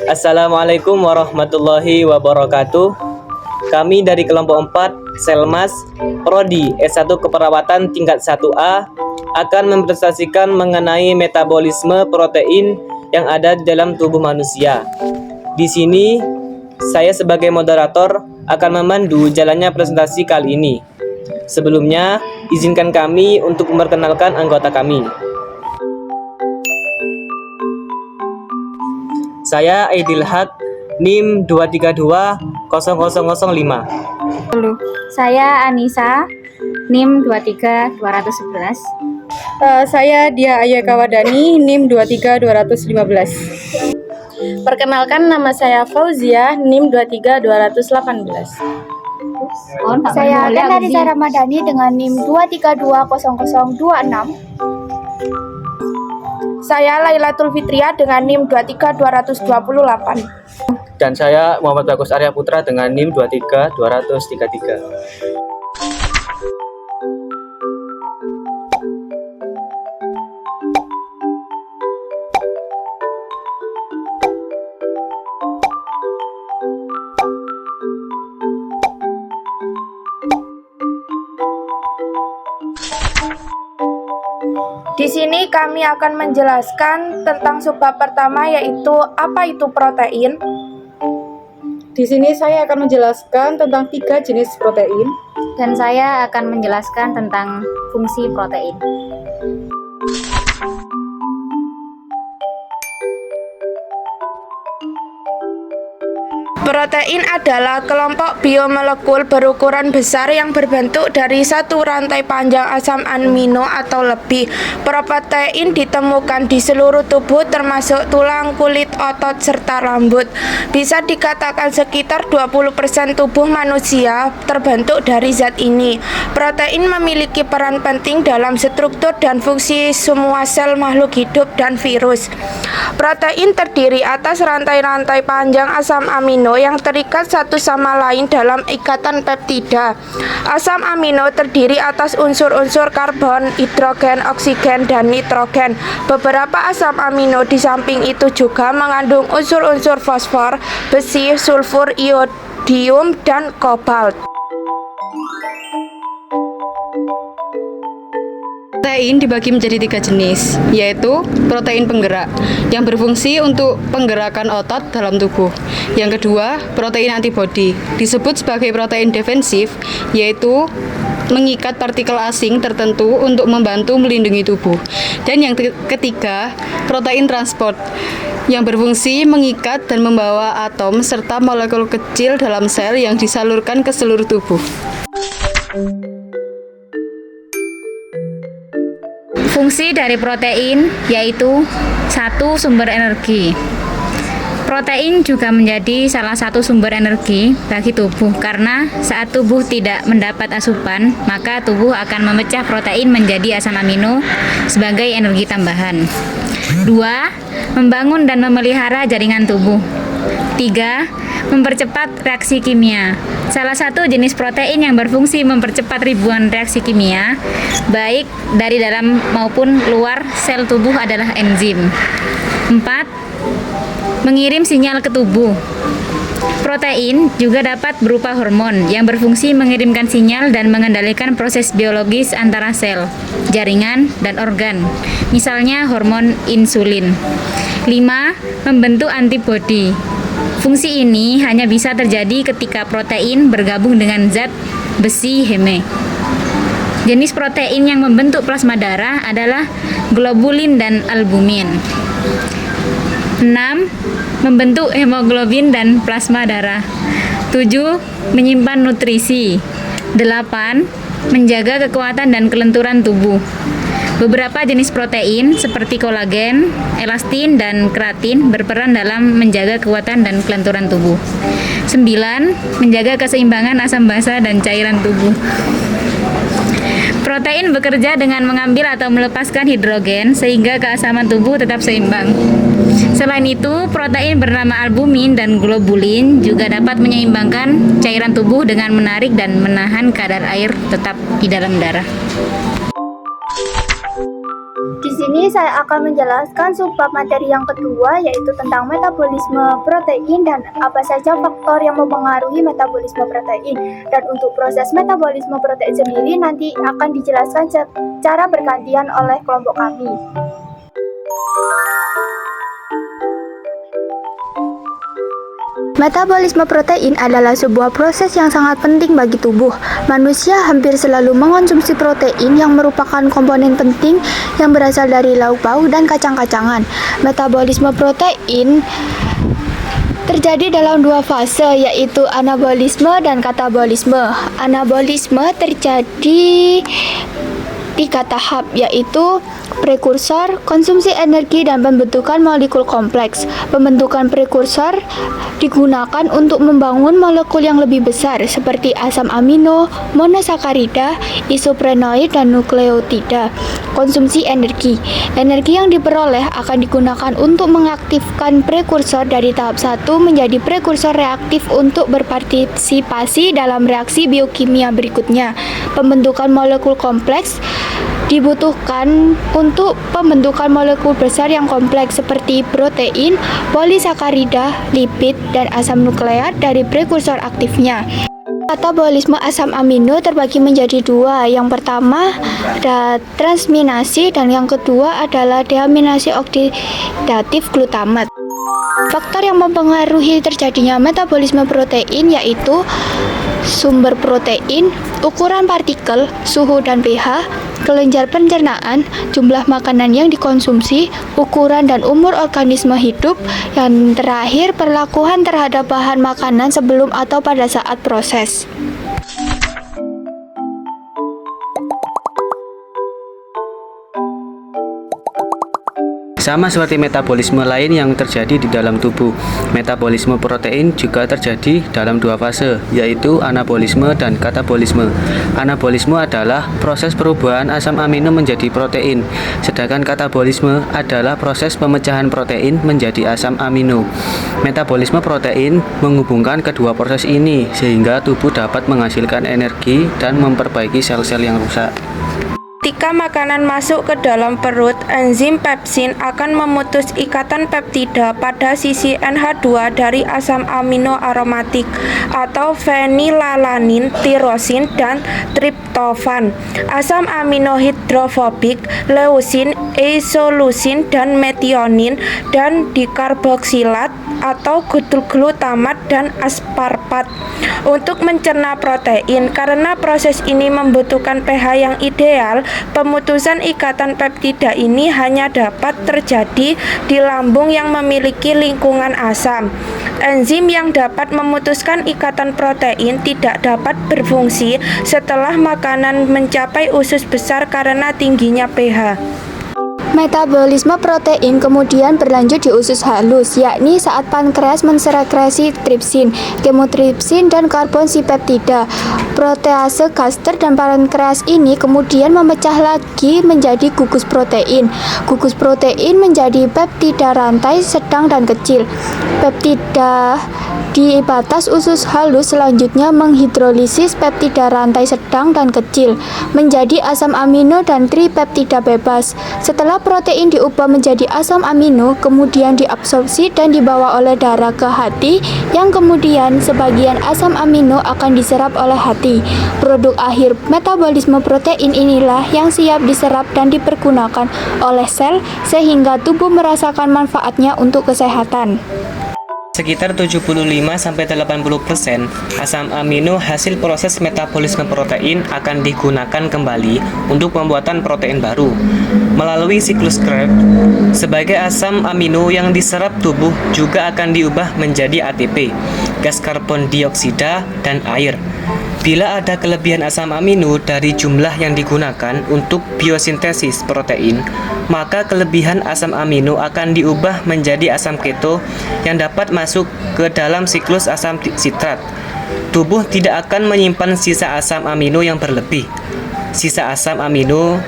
Assalamualaikum warahmatullahi wabarakatuh. Kami dari kelompok 4 Selmas Prodi S1 Keperawatan tingkat 1A akan mempresentasikan mengenai metabolisme protein yang ada di dalam tubuh manusia. Di sini saya sebagai moderator akan memandu jalannya presentasi kali ini. Sebelumnya, izinkan kami untuk memperkenalkan anggota kami. Saya Aidil Haq, NIM 2320005. Halo. Saya Anissa, NIM 23211. Saya Dia Ayakawadani, NIM 23215. Perkenalkan, nama saya Fauzia, NIM 23218. Saya Kanarisa Ramadhani dengan NIM 2320026. Saya Lailatul Fitria dengan NIM 23228. Dan saya Muhammad Bagus Arya Putra dengan NIM 23233. Di sini kami akan menjelaskan tentang subbab pertama, yaitu apa itu protein. Di sini saya akan menjelaskan tentang 3 jenis protein. Dan saya akan menjelaskan tentang fungsi protein. Protein adalah kelompok biomolekul berukuran besar yang berbentuk dari satu rantai panjang asam amino atau lebih. Protein ditemukan di seluruh tubuh termasuk tulang, kulit, otot, serta rambut. Bisa dikatakan sekitar 20% tubuh manusia terbentuk dari zat ini. Protein memiliki peran penting dalam struktur dan fungsi semua sel makhluk hidup dan virus. Protein terdiri atas rantai-rantai panjang asam amino yang terikat satu sama lain dalam ikatan peptida. Asam amino terdiri atas unsur-unsur karbon, hidrogen, oksigen, dan nitrogen. Beberapa asam amino di samping itu juga mengandung unsur-unsur fosfor, besi, sulfur, iodium, dan kobalt. Protein dibagi menjadi 3 jenis, yaitu protein penggerak yang berfungsi untuk penggerakan otot dalam tubuh. Yang kedua, protein antibodi disebut sebagai protein defensif, yaitu mengikat partikel asing tertentu untuk membantu melindungi tubuh. Dan yang ketiga, protein transport yang berfungsi mengikat dan membawa atom serta molekul kecil dalam sel yang disalurkan ke seluruh tubuh. Fungsi dari protein yaitu 1. Sumber energi. Protein juga menjadi salah satu sumber energi bagi tubuh karena saat tubuh tidak mendapat asupan, maka tubuh akan memecah protein menjadi asam amino sebagai energi tambahan. 2. Membangun dan memelihara jaringan tubuh. 3. Mempercepat reaksi kimia. Salah satu jenis protein yang berfungsi mempercepat ribuan reaksi kimia, baik dari dalam maupun luar sel tubuh adalah enzim. 4. Mengirim sinyal ke tubuh. Protein juga dapat berupa hormon yang berfungsi mengirimkan sinyal dan mengendalikan proses biologis antara sel, jaringan, dan organ. Misalnya hormon insulin. 5. Membentuk antibodi. Fungsi ini hanya bisa terjadi ketika protein bergabung dengan zat besi heme. Jenis protein yang membentuk plasma darah adalah globulin dan albumin. 6. Membentuk hemoglobin dan plasma darah. 7. Menyimpan nutrisi. 8. Menjaga kekuatan dan kelenturan tubuh. Beberapa jenis protein seperti kolagen, elastin, dan keratin berperan dalam menjaga kekuatan dan kelenturan tubuh. 9. Menjaga keseimbangan asam basa dan cairan tubuh. Protein bekerja dengan mengambil atau melepaskan hidrogen sehingga keasaman tubuh tetap seimbang. Selain itu, protein bernama albumin dan globulin juga dapat menyeimbangkan cairan tubuh dengan menarik dan menahan kadar air tetap di dalam darah. Di sini saya akan menjelaskan subbab materi yang kedua, yaitu tentang metabolisme protein dan apa saja faktor yang mempengaruhi metabolisme protein. Dan untuk proses metabolisme protein sendiri nanti akan dijelaskan secara bergantian oleh kelompok kami. Metabolisme protein adalah sebuah proses yang sangat penting bagi tubuh. Manusia hampir selalu mengonsumsi protein yang merupakan komponen penting yang berasal dari lauk pauk dan kacang-kacangan. Metabolisme protein terjadi dalam dua fase, yaitu anabolisme dan katabolisme. Anabolisme terjadi 3 tahap, yaitu prekursor, konsumsi energi, dan pembentukan molekul kompleks. Pembentukan prekursor digunakan untuk membangun molekul yang lebih besar seperti asam amino, monosakarida, isoprenoid, dan nukleotida. Konsumsi energi. Energi yang diperoleh akan digunakan untuk mengaktifkan prekursor dari tahap 1 menjadi prekursor reaktif untuk berpartisipasi dalam reaksi biokimia berikutnya. Pembentukan molekul kompleks dibutuhkan untuk pembentukan molekul besar yang kompleks seperti protein, polisakarida, lipid, dan asam nukleat dari prekursor aktifnya. Katabolisme asam amino terbagi menjadi 2. Yang pertama ada transminasi dan yang kedua adalah deaminasi oksidatif glutamat. Faktor yang mempengaruhi terjadinya metabolisme protein yaitu sumber protein, ukuran partikel, suhu dan pH, kelenjar pencernaan, jumlah makanan yang dikonsumsi, ukuran dan umur organisme hidup, yang terakhir perlakuan terhadap bahan makanan sebelum atau pada saat proses. Sama seperti metabolisme lain yang terjadi di dalam tubuh, metabolisme protein juga terjadi dalam 2 fase, yaitu anabolisme dan katabolisme. Anabolisme adalah proses perubahan asam amino menjadi protein, sedangkan katabolisme adalah proses pemecahan protein menjadi asam amino. Metabolisme protein menghubungkan kedua proses ini sehingga tubuh dapat menghasilkan energi dan memperbaiki sel-sel yang rusak. Ketika makanan masuk ke dalam perut, enzim pepsin akan memutus ikatan peptida pada sisi NH2 dari asam amino aromatik atau fenilalanin, tirosin, dan triptofan. Asam amino hidrofobik, leusin, isoleusin, dan metionin, dan dikarboksilat atau glutamat dan aspartat untuk mencerna protein. Karena proses ini membutuhkan pH yang ideal, pemutusan ikatan peptida ini hanya dapat terjadi di lambung yang memiliki lingkungan asam. Enzim yang dapat memutuskan ikatan protein tidak dapat berfungsi setelah makanan mencapai usus besar karena tingginya pH. Metabolisme protein kemudian berlanjut di usus halus, yakni saat pankreas mensekresi tripsin, kemotripsin, dan karbon peptida. Protease gaster dan pankreas ini kemudian memecah lagi menjadi gugus protein. Gugus protein menjadi peptida rantai sedang dan kecil. Peptida di batas usus halus selanjutnya menghidrolisis peptida rantai sedang dan kecil menjadi asam amino dan tripeptida bebas. Setelah protein diubah menjadi asam amino, kemudian diabsorpsi dan dibawa oleh darah ke hati, yang kemudian sebagian asam amino akan diserap oleh hati. Produk akhir metabolisme protein inilah yang siap diserap dan dipergunakan oleh sel sehingga tubuh merasakan manfaatnya untuk kesehatan. Sekitar 75-80% asam amino hasil proses metabolisme protein akan digunakan kembali untuk pembuatan protein baru melalui siklus Krebs. Sebagai asam amino yang diserap tubuh juga akan diubah menjadi ATP, gas karbon dioksida, dan air. Bila ada kelebihan asam amino dari jumlah yang digunakan untuk biosintesis protein, maka kelebihan asam amino akan diubah menjadi asam keto yang dapat masuk ke dalam siklus asam sitrat. Tubuh tidak akan menyimpan sisa asam amino yang berlebih. Sisa asam amino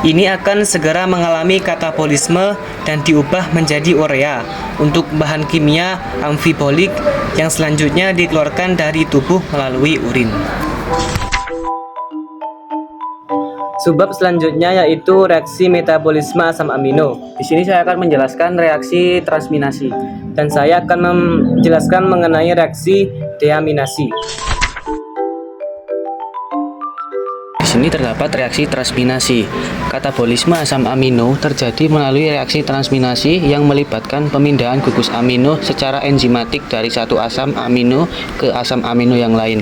ini akan segera mengalami katabolisme dan diubah menjadi urea untuk bahan kimia amfibolik yang selanjutnya dikeluarkan dari tubuh melalui urin. Subbab selanjutnya yaitu reaksi metabolisme asam amino. Di sini saya akan menjelaskan reaksi transminasi. Dan saya akan menjelaskan mengenai reaksi deaminasi. Di sini terdapat reaksi transminasi. Katabolisme asam amino terjadi melalui reaksi transminasi yang melibatkan pemindahan gugus amino secara enzimatik dari satu asam amino ke asam amino yang lain.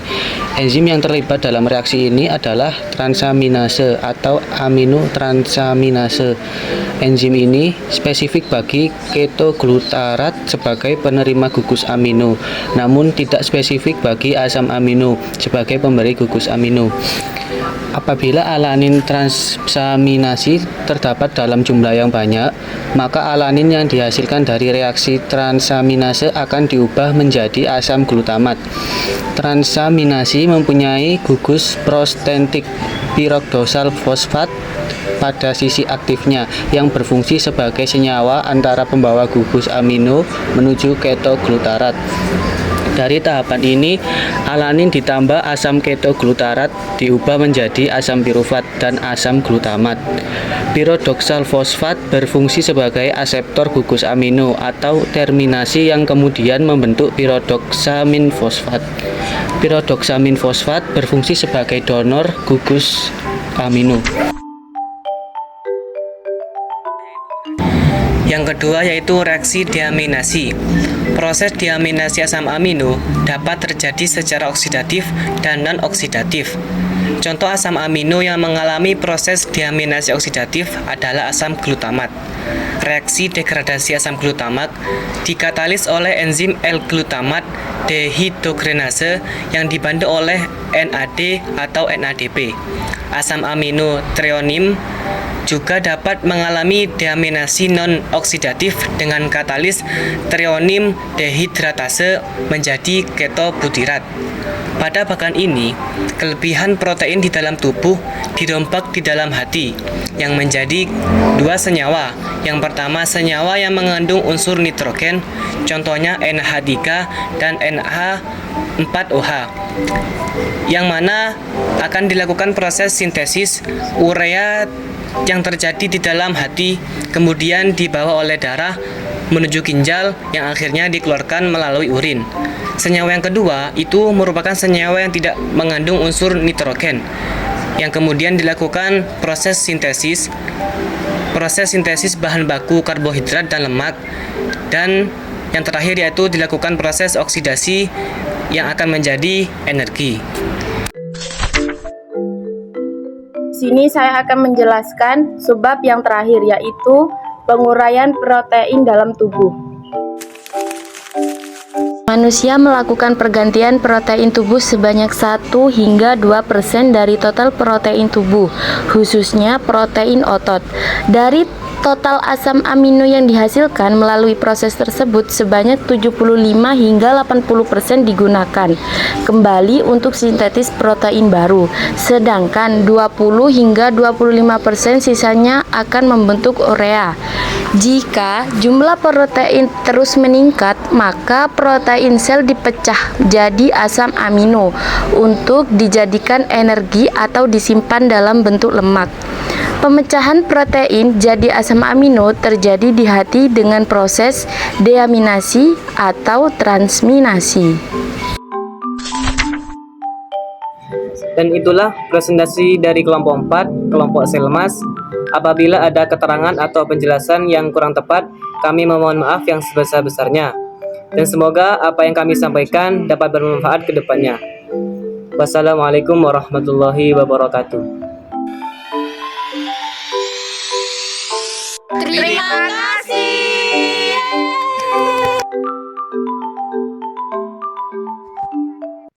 Enzim yang terlibat dalam reaksi ini adalah transaminase atau aminotransaminase. Enzim ini spesifik bagi ketoglutarat sebagai penerima gugus amino, namun tidak spesifik bagi asam amino sebagai pemberi gugus amino. Apabila alanin transaminasi terdapat dalam jumlah yang banyak, maka alanin yang dihasilkan dari reaksi transaminase akan diubah menjadi asam glutamat. Transaminasi mempunyai gugus prostentik piroksal fosfat pada sisi aktifnya yang berfungsi sebagai senyawa antara pembawa gugus amino menuju ketoglutarat. Dari tahapan ini, alanin ditambah asam ketoglutarat diubah menjadi asam pirufat dan asam glutamat. Pirodoksal fosfat berfungsi sebagai aseptor gugus amino atau terminasi yang kemudian membentuk pirodoksamin fosfat. Pirodoksamin fosfat berfungsi sebagai donor gugus amino. Yang kedua yaitu reaksi deaminasi. Proses deaminasi asam amino dapat terjadi secara oksidatif dan non-oksidatif. Contoh asam amino yang mengalami proses deaminasi oksidatif adalah asam glutamat. Reaksi degradasi asam glutamat dikatalis oleh enzim L-glutamat dehidrogenase yang dibantu oleh NAD atau NADP. Asam amino treonim juga dapat mengalami deaminasi non-oksidatif dengan katalis treonim dehidratase menjadi ketobutirat. Pada bagian ini, kelebihan protein di dalam tubuh dirompak di dalam hati yang menjadi dua senyawa. Yang pertama, senyawa yang mengandung unsur nitrogen, contohnya NH3 dan NH4OH, yang mana akan dilakukan proses sintesis urea yang terjadi di dalam hati, kemudian dibawa oleh darah menuju ginjal yang akhirnya dikeluarkan melalui urin. Senyawa yang kedua itu merupakan senyawa yang tidak mengandung unsur nitrogen, yang kemudian dilakukan proses sintesis bahan baku karbohidrat dan lemak, dan yang terakhir yaitu dilakukan proses oksidasi yang akan menjadi energi. Di sini saya akan menjelaskan sebab yang terakhir yaitu penguraian protein dalam tubuh. Manusia melakukan pergantian protein tubuh sebanyak 1 hingga 2% dari total protein tubuh, khususnya protein otot. Dari total asam amino yang dihasilkan melalui proses tersebut sebanyak 75 hingga 80% digunakan kembali untuk sintetis protein baru, sedangkan 20 hingga 25% sisanya akan membentuk urea. Jika jumlah protein terus meningkat, maka protein sel dipecah jadi asam amino untuk dijadikan energi atau disimpan dalam bentuk lemak. Pemecahan protein jadi asam amino terjadi di hati dengan proses deaminasi atau transminasi. Dan itulah presentasi dari kelompok 4, kelompok Selmas. Apabila ada keterangan atau penjelasan yang kurang tepat, kami memohon maaf yang sebesar-besarnya. Dan semoga apa yang kami sampaikan dapat bermanfaat ke depannya. Wassalamualaikum warahmatullahi wabarakatuh. Terima kasih.